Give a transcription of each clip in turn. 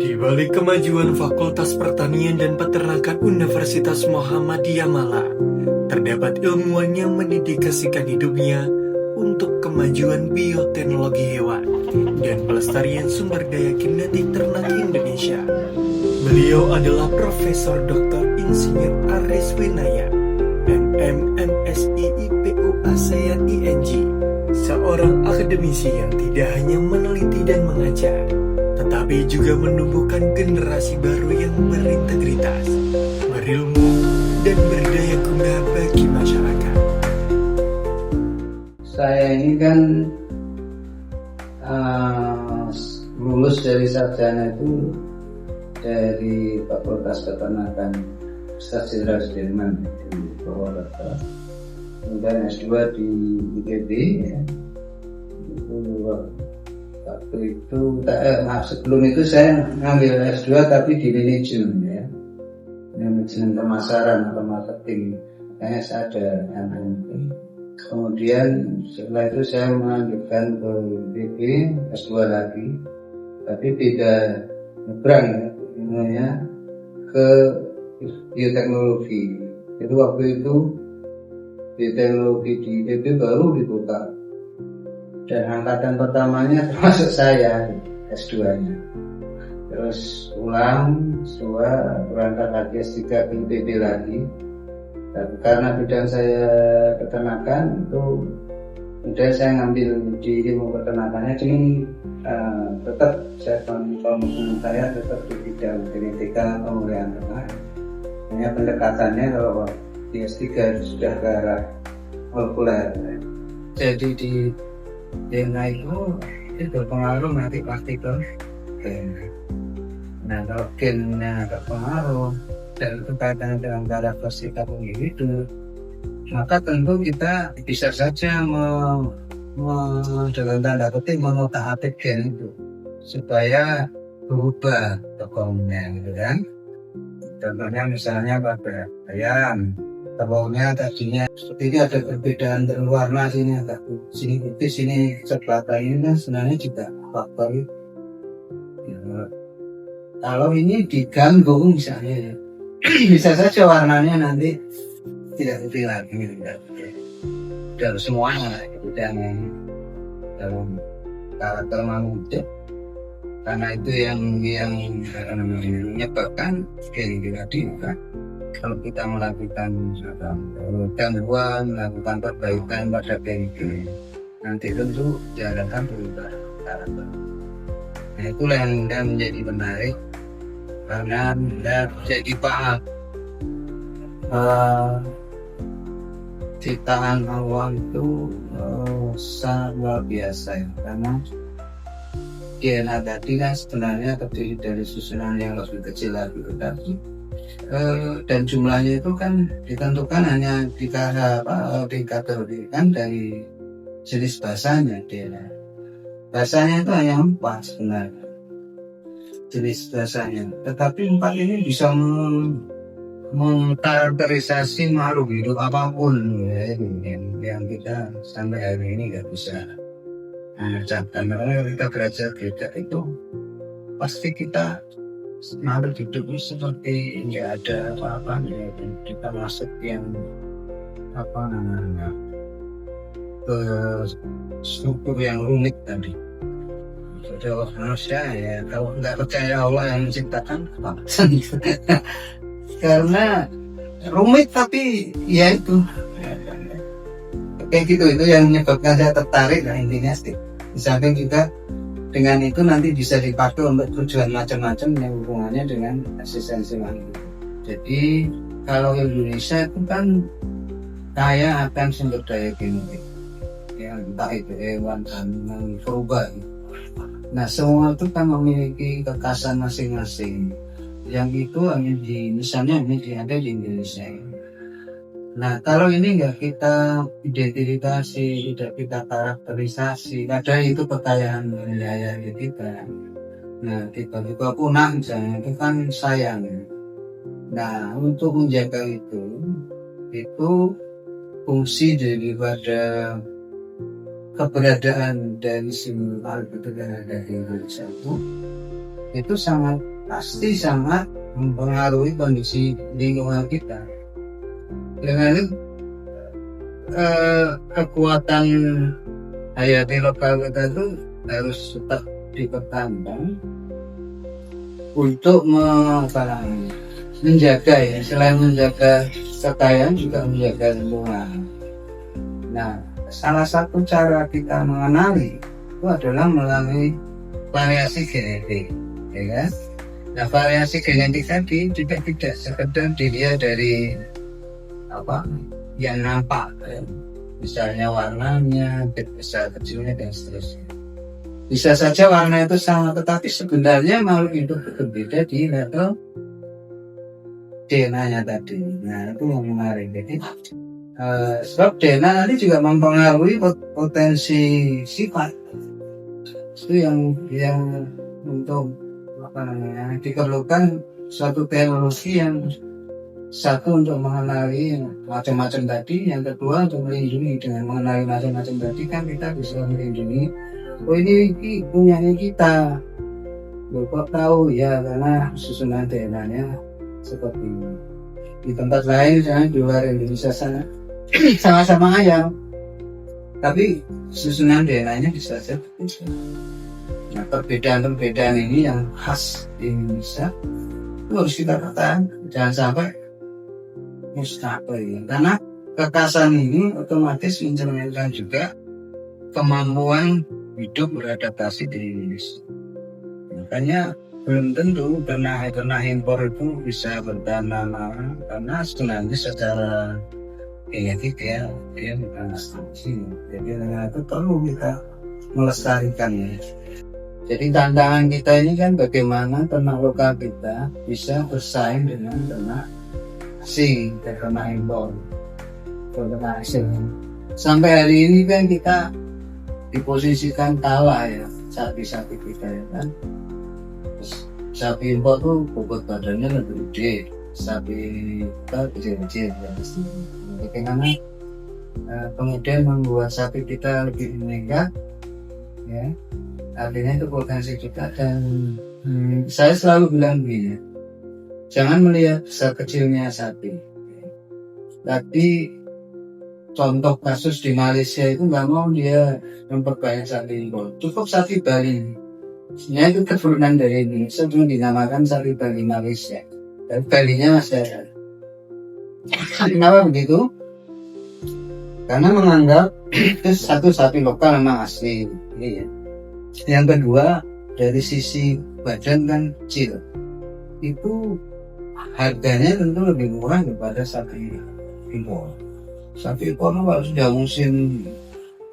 Di balik kemajuan Fakultas Pertanian dan Peternakan Universitas Muhammadiyah Malang, terdapat ilmuwan yang mendedikasikan hidupnya untuk kemajuan bioteknologi hewan dan pelestarian sumber daya genetik ternak Indonesia. Beliau adalah Profesor Dr. Insinyur Aris Winaya, MMSI IPU ASEAN ING, seorang akademisi yang tidak hanya meneliti dan mengajar, tetapi juga menumbuhkan generasi baru yang berintegritas, berilmu, dan berdaya guna bagi masyarakat. Saya ini kan lulus dari sarjana itu dari Fakultas Peternakan Universitas Jenderal Sudirman di Purwokerto. Kemudian S2 di ITB ya. Waktu itu sebelum itu saya ngambil S2 tapi di manajemen ya, manajemen pemasaran atau marketing. Kayaknya saya ada MNP. Kemudian setelah itu saya melanjutkan ke ITB S2 lagi, tapi beda nyebrang ya, namanya ke bioteknologi. Itu waktu itu bioteknologi di ITB baru dibuka. Dan angkatan pertamanya termasuk saya S2-nya. Terus ulang S2, berangkat lagi S3 ke ITB lagi. Dan karena bidang saya peternakan itu, kemudian saya ngambil di ilmu peternakannya, cuma tetap saya tetap di bidang genetika pemeliharaan ternak. Hanya pendekatannya kalau di S3 sudah ke arah molekuler. Jadi di DNA itu berpengaruh nanti partikel gen. Nah kalau gennya berpengaruh dan itu kaitannya dengan karakteristik individu, maka tentu kita bisa saja dalam tanda kutip mengotak-atik gen itu supaya berubah tokohnya, gitu kan. Contohnya misalnya pada ayam, tokohnya tadinya seperti ini, ada perbedaan warna, sini agak sini putih, sini coklat. Ini kan sebenarnya juga faktor itu. Ya, kalau ini diganggu misalnya, bisa saja warnanya nanti tidak putih lagi, dan semuanya dalam karakter manusia. Karena itu yang menyebabkan gen tadi kan. Kalau kita melakukan gangguan, melakukan perbaikan pada gen itu, nanti tentu diharapkan berubah karakter. Nah itulah yang menjadi menarik, karena Anda jadi paham ciptaan Allah itu sangat luar biasa ya, karena DNA tadi kan sebenarnya terdiri dari susunan yang lebih kecil lagi, dan jumlahnya itu kan ditentukan hanya dikategorikan dari jenis basanya DNA. Basanya itu hanya 4 sebenarnya jenis basanya, tetapi 4 ini bisa mengkarakterisasi makhluk hidup apapun ya, yang kita sampai hari ini nggak bisa mengerjakan. Karena kita belajar beda itu pasti kita makhluk hidup ini seperti nggak ada apa-apa ya, kita masuk yang apa namanya ke struktur yang rumit tadi. Jadi Allah manusia ya, kalau nggak percaya Allah yang menciptakan apa? Karena rumit, tapi ya itu kayak gitu, itu yang menyebabkan saya tertarik. Nah intinya sih, di samping juga dengan itu nanti bisa dipakai untuk tujuan macam-macam yang hubungannya dengan eksistensi manusia. Jadi kalau Indonesia itu kan kaya akan sumber daya genetik, ya entah itu hewan, tanaman, berubah. Nah semua itu kan memiliki kekhasan masing-masing. Yang itu hanya misalnya ada di Indonesia. Nah kalau ini nggak kita identifikasi, tidak kita karakterisasi, kadang itu kekayaan wilayah kita. Nah tiba-tiba punah misalnya, itu kan sayang. Nah untuk menjaga itu fungsi daripada keberadaan dari simbol itu yang ada di Indonesia itu sangat pasti sangat mempengaruhi kondisi lingkungan kita. Dengan itu kekuatan hayati lokal kita itu harus tetap dipertahankan untuk menjaga ya, selain menjaga kekayaan juga menjaga lingkungan. Nah, salah satu cara kita mengenali itu adalah melalui variasi genetik, ya kan? Nah, variasi genetik tadi juga tidak sekedar dilihat dari apa yang nampak, ya. Misalnya warnanya, besar kecilnya dan seterusnya. Bisa saja warna itu sama, tetapi sebenarnya makhluk hidup berbeda di level DNA-nya tadi. Nah, itu yang menarik. Jadi sebab DNA nanti juga mempengaruhi potensi sifat. Itu yang untuk diperlukan suatu teknologi yang satu untuk mengenali macam-macam tadi, yang kedua untuk melindungi. Dengan mengenali macam-macam tadi kan kita bisa melindungi. Oh ini punyanya kita. Kok tahu ya, karena susunan DNA-nya seperti ini. Di tempat lain misalnya di luar Indonesia sana sama-sama ayam, tapi susunan DNA-nya bisa saja berbeda. Nah, perbedaan-perbedaan ini yang khas di Indonesia itu harus kita pertahankan, jangan sampai musnah, karena kekhasan ini otomatis mencerminkan juga kemampuan hidup beradaptasi di Indonesia. Makanya belum tentu ternak impor itu bisa bertahan lama, karena sebenarnya secara genetik dia bukan asli. Jadi dengan itu perlu kita melestarikannya. Jadi tantangan kita ini kan bagaimana ternak lokal kita bisa bersaing dengan ternak asing, ternak impor, ternak asing. Sampai hari ini kan kita diposisikan kalah ya, sapi-sapi kita ya kan. Sapi impor tuh bobot badannya lebih gede, sapi kita kecil-kecil ya. Bagaimana kemudian membuat sapi kita lebih meningkat, ya, artinya itu potensi kita. Dan saya selalu bilang begini, jangan melihat besar kecilnya sapi, tapi contoh kasus di Malaysia itu nggak mau dia memperbanyak sapi impor, cukup sapi Bali. Sebenarnya itu keturunan dari Indonesia, cuma dinamakan sapi Bali Malaysia. Dan Balinya masih ada. Kenapa begitu? Karena menganggap itu satu sapi lokal memang asli. Iya. Yang kedua, dari sisi badan kan kecil, itu harganya tentu lebih murah daripada sapi impor. Sapi impor kalau sudah musim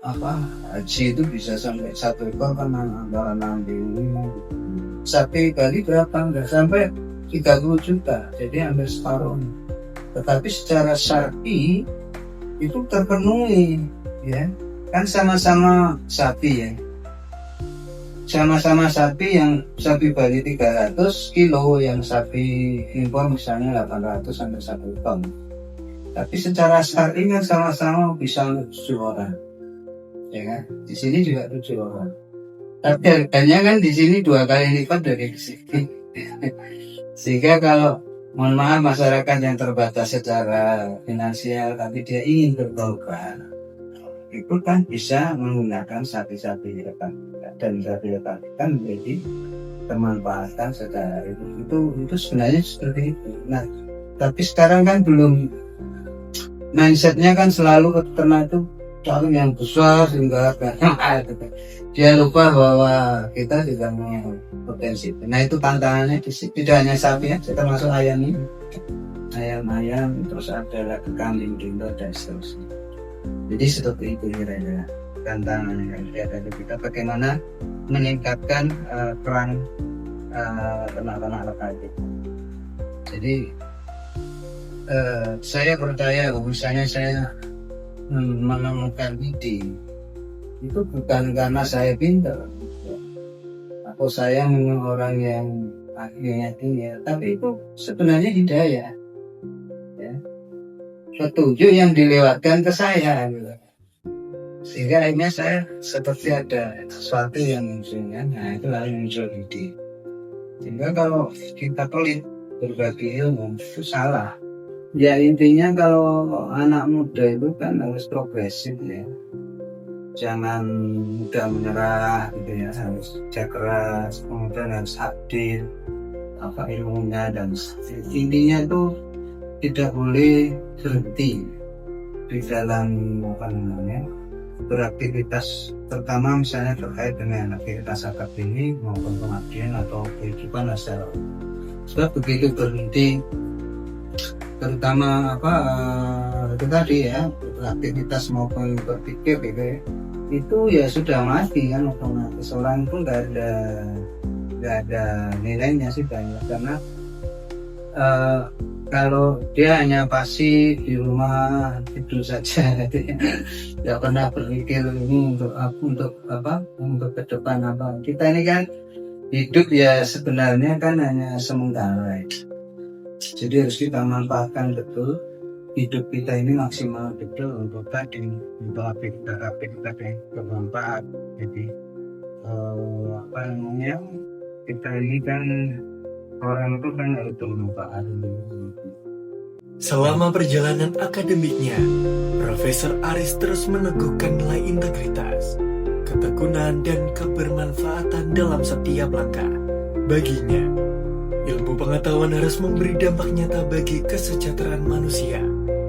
haji itu bisa sampai 1 ekor kan antara 65. Sapi Bali berapa? Nggak sampai 30 juta, jadi hampir separuh. Tetapi secara syar'i itu terpenuhi, ya kan, sama-sama sapi ya, sama-sama sapi. Yang sapi Bali 300 kilo, yang sapi impor misalnya 800 sampai 1 ton. Tapi secara syar'i kan sama-sama bisa 7 orang. Ya kan, di sini juga 7 orang, tapi harganya kan di sini 2 kali lipat dari di sini. Sehingga kalau mohon maaf masyarakat yang terbatas secara finansial tapi dia ingin berkorban, itu kan bisa menggunakan sapi-sapi rekan dan sapi rekan kan menjadi termanfaatkan secara itu sebenarnya seperti itu. Nah, tapi sekarang kan belum, mindsetnya kan selalu ternak itu selalu yang besar sehingga dia lupa bahwa kita juga punya potensi. Nah, itu tantangannya tidak hanya sapi ya, termasuk ayam ini, ayam terus ada kambing domba dan seterusnya. Jadi seperti itu kira-kira tantangannya dari kita, bagaimana meningkatkan peran ternak-ternak lokal kita. Jadi saya percaya misalnya saya menemukan ide itu bukan karena saya pintar atau saya memang orang yang akhirnya tinggi, tapi itu sebenarnya hidayah, ya, petunjuk yang dilewatkan ke saya gitu. Sehingga akhirnya saya seperti ada sesuatu yang munculnya, nah itu lalu muncul ide. Sehingga sehingga kalau kita pelit berbagi ilmu itu salah. Ya intinya kalau anak muda itu kan harus progresif ya, jangan mudah menyerah gitu ya, harus kerja keras, kemudian harus adil apa ilmunya, dan intinya tuh tidak boleh berhenti di dalam apa namanya beraktivitas, terutama misalnya terkait dengan aktivitas akademik maupun pengabdian atau kehidupan secara umum. Sebab begitu berhenti, terutama itu tadi ya, beraktivitas maupun berpikir gitu ya, itu ya sudah mati kan otomatis. Orang itu nggak ada nilainya sih banyak, karena kalau dia hanya pasif di rumah tidur saja nggak pernah berpikir ini untuk ke depan apa. Kita ini kan hidup ya sebenarnya kan hanya sementara ya. Jadi harus kita manfaatkan betul hidup kita ini maksimal betul untuk tadi, untuk aktivitas yang bermanfaat. Jadi kita ini kan orang itu kan harus bermanfaat. Selama perjalanan akademiknya, Profesor Aris terus meneguhkan nilai integritas, ketekunan, dan kebermanfaatan dalam setiap langkah. Baginya, ilmu pengetahuan harus memberi dampak nyata bagi kesejahteraan manusia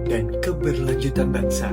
dan keberlanjutan bangsa.